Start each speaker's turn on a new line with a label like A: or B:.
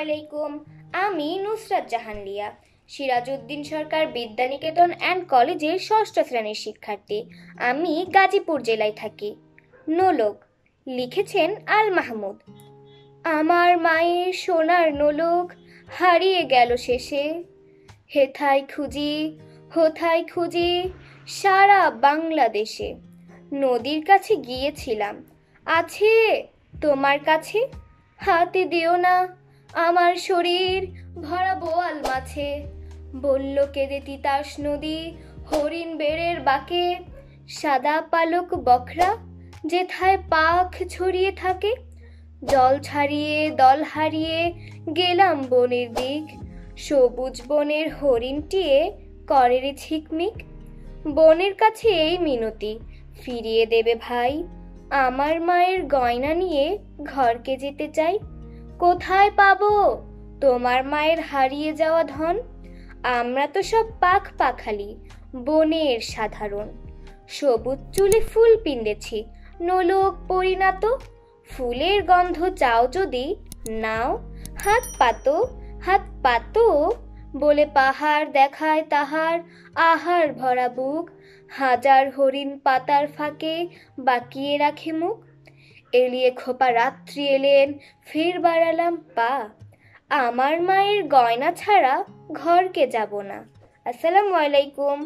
A: আলাইকুম। আমি নুসরাত জাহান লিয়া, সিরাজউদ্দিন সরকার বিদ্যানিকেতন অ্যান্ড কলেজের ষষ্ঠ শ্রেণীর শিক্ষার্থী। আমি গাজীপুর জেলায় থাকি। নোলক লিখেছেন আল মাহমুদ। আমার মায়ের সোনার নোলক হারিয়ে গেল শেষে, হেথায় খুঁজি হোথায় খুঁজি সারা বাংলাদেশে। নদীর কাছে গিয়েছিলাম, আছে তোমার কাছে? হাতে দিও না, আমার শরীর ভরা বোয়াল মাছে। বলল কেঁদে তিতাস নদী হরিণ বেড়ের বাঁকে, সাদা পালক বখরা যেথায় পাখ ছড়িয়ে থাকে। জল ছাড়িয়ে দল হারিয়ে গেলাম বনের দিক, সবুজ বনের হরিণটিয়ে করে রে ঝিকমিক। বনের কাছে এই মিনতি, ফিরিয়ে দেবে ভাই, আমার মায়ের গয়না নিয়ে ঘরকে যেতে চাই। কোথায় পাবো তোমার মায়ের হারিয়ে যাওয়া ধন? আমরা তো সব পাখ পাখালি, বনের সাধারণ। সবুজ চুলে ফুল পিন্দেছি, নোলক পরিণাত। ফুলের গন্ধ চাও যদি নাও, হাত পাতো হাত পাতো বলে পাহাড় দেখায় তাহার আহার ভরা বুক। হাজার হরিণ পাতার ফাঁকে বাকিয়ে রাখে মুখ। এলিয়ে খোপা রাত্রি এলেন, ফের বাড়ালাম পা, আমার মায়ের গয়না ছাড়া ঘরকে যাব না। আসসালামু আলাইকুম।